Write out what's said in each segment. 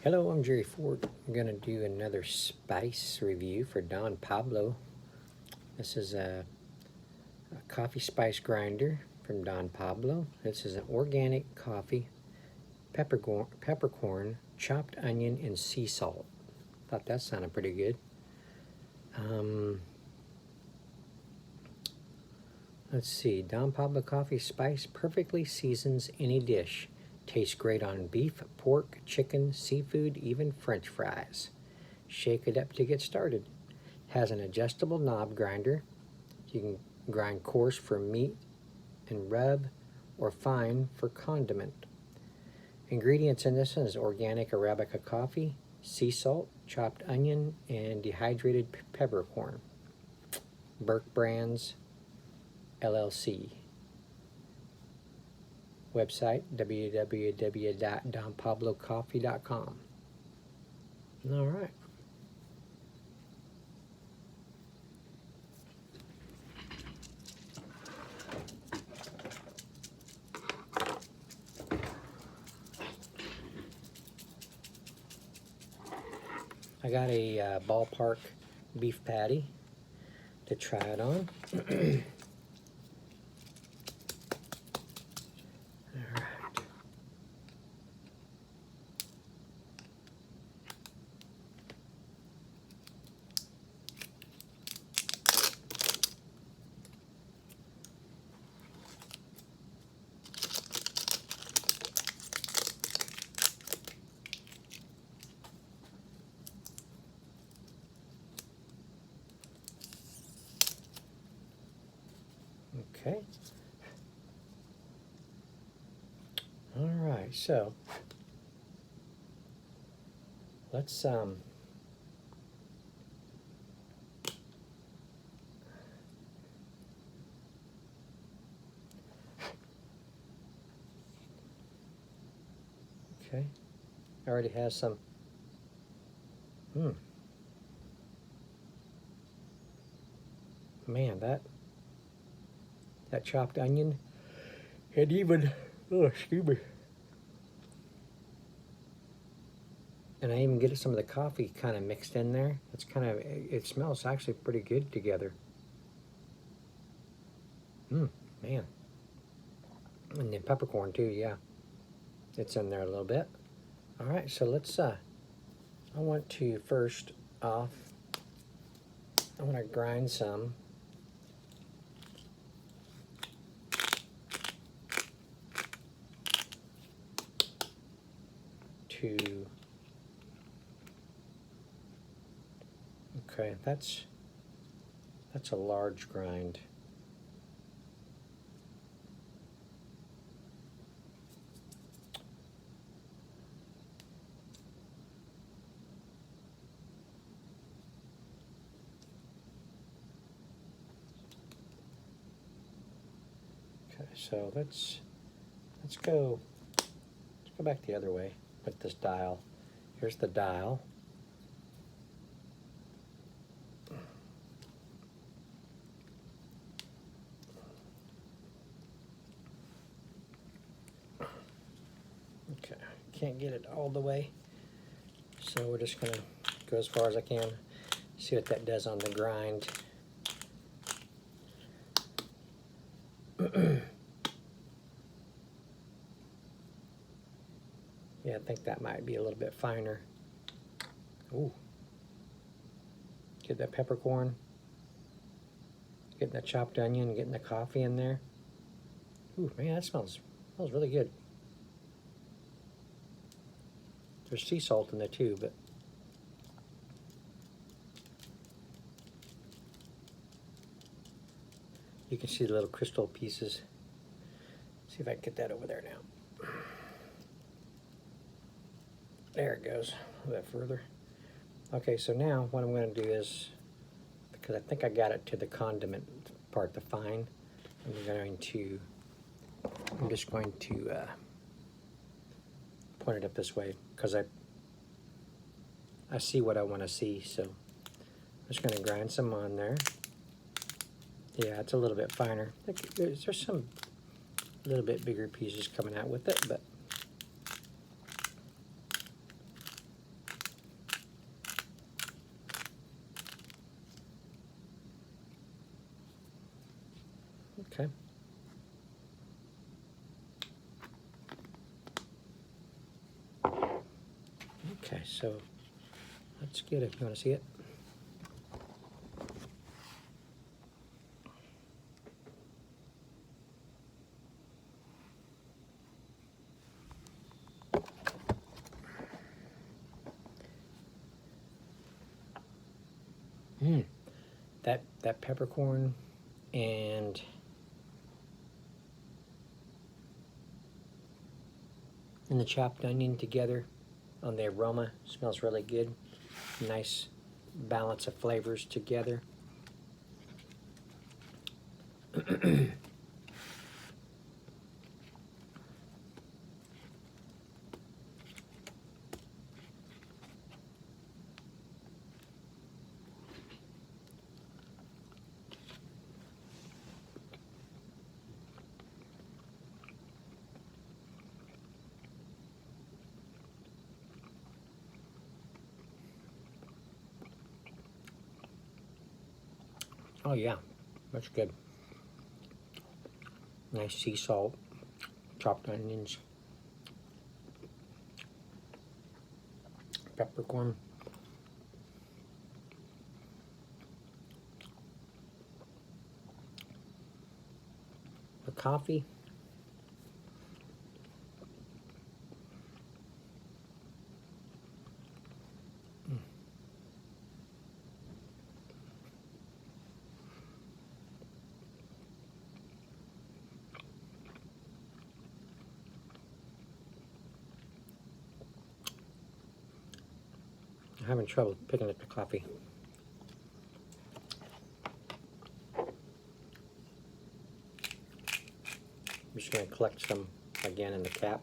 Hello, I'm Jerry Ford. I'm going to do another spice review for Don Pablo. This is a coffee spice grinder from Don Pablo. This is an organic coffee, peppercorn, chopped onion, and sea salt. Thought that sounded pretty good. Let's see, Don Pablo coffee spice perfectly seasons any dish. Tastes great on beef, pork, chicken, seafood, even French fries. Shake it up to get started. Has an adjustable knob grinder. You can grind coarse for meat and rub, or fine for condiment. Ingredients in this one is organic Arabica coffee, sea salt, chopped onion, and dehydrated peppercorn. Burke Brands, LLC. Website, www.donpablocoffee.com. All right. I got a ballpark beef patty to try it on. Okay. All right, so let's okay. I already has some. Man, that chopped onion and even, oh, excuse me. And I even get some of the coffee kind of mixed in there. It's kind of, it smells actually pretty good together. Man. And then peppercorn too, yeah. It's in there a little bit. All right, so let's, I want to first off, I want to grind some to, okay, that's a large grind. Okay, so let's go back the other way with this dial. Here's the dial. Okay, can't get it all the way, so we're just gonna go as far as I can. See what that does on the grind. Yeah, I think that might be a little bit finer. Ooh. Get that peppercorn, getting the chopped onion, getting the coffee in there. Ooh, man, that smells really good. There's sea salt in there too, but you can see the little crystal pieces. See if I can get that over there now. There it goes, a little bit further. Okay, so now what I'm going to do is, because I think I got it to the condiment part, the fine, I'm just going to point it up this way, because I see what I want to see, so I'm just going to grind some on there. Yeah, it's a little bit finer. There's some little bit bigger pieces coming out with it, but Okay. Okay, so let's get it. You want to see it? That peppercorn and the chopped onion together on the aroma smells really good. Nice balance of flavors together. Oh yeah, that's good. Nice sea salt, chopped onions, peppercorn. The coffee. I'm having trouble picking up the coffee. I'm just going to collect some again in the cap.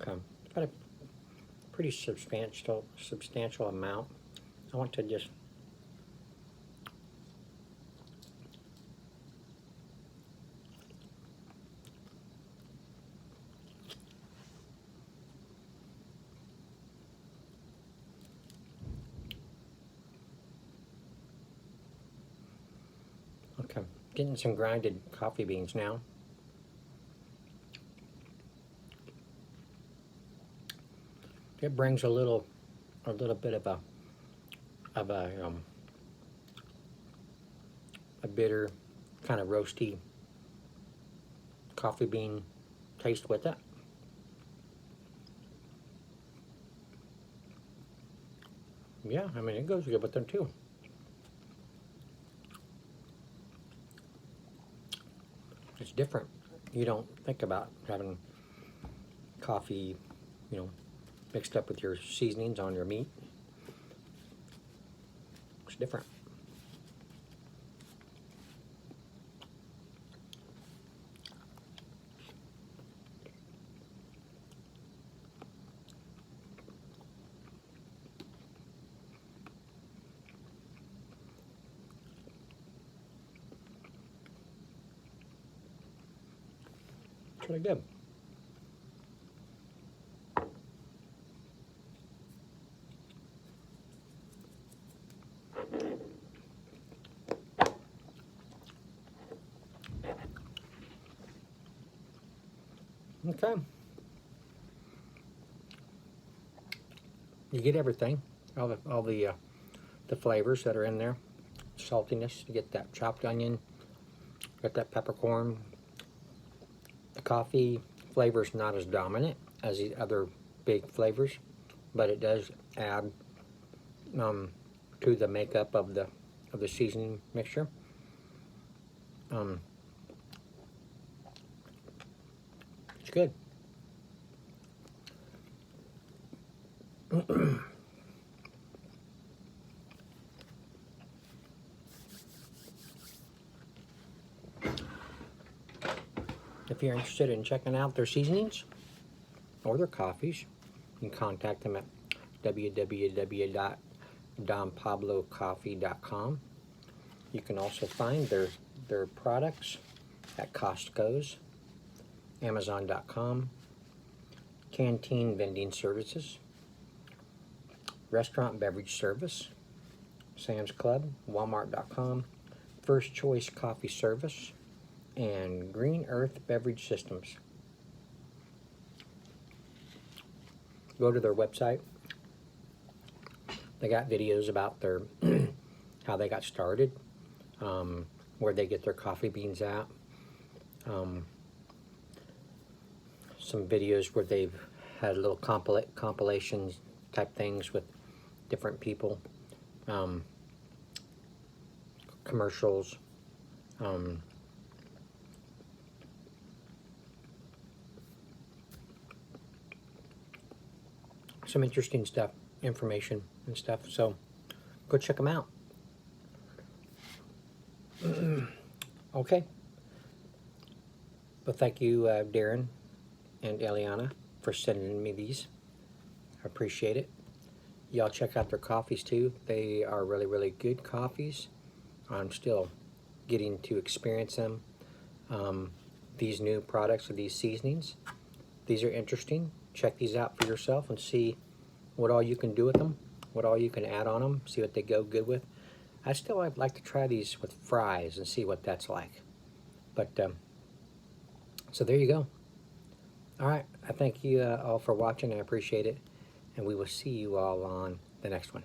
Okay, got a pretty substantial amount. I want to just okay, getting some grinded coffee beans now. It brings a little bit of a bitter, kind of roasty coffee bean taste with it. Yeah, I mean, it goes good with them too. It's different. You don't think about having coffee, you know, mixed up with your seasonings on your meat. It's different. It's really good. Okay. You get everything, all the flavors that are in there. Saltiness, you get that chopped onion, get that peppercorn. The coffee flavor is not as dominant as the other big flavors, but it does add to the makeup of the seasoning mixture. It's good. If you're interested in checking out their seasonings or their coffees, you can contact them at www.donpablocoffee.com. You can also find their products at Costco's Amazon.com, canteen vending services, restaurant beverage service, Sam's Club, Walmart.com, First Choice Coffee Service, and Green Earth Beverage Systems. Go to their website. They got videos about their how they got started, where they get their coffee beans at. Some videos where they've had little compilations type things with different people, commercials, some interesting stuff, information and stuff. So go check them out. Okay. Well, thank you, Darren and Eliana, for sending me these. I appreciate it. Y'all check out their coffees too. They are really, really good coffees. I'm still getting to experience them. These new products or these seasonings, these are interesting. Check these out for yourself and see what all you can do with them, what all you can add on them, see what they go good with. I still would like to try these with fries and see what that's like. But, so there you go. All right, I thank you all for watching. I appreciate it. And we will see you all on the next one.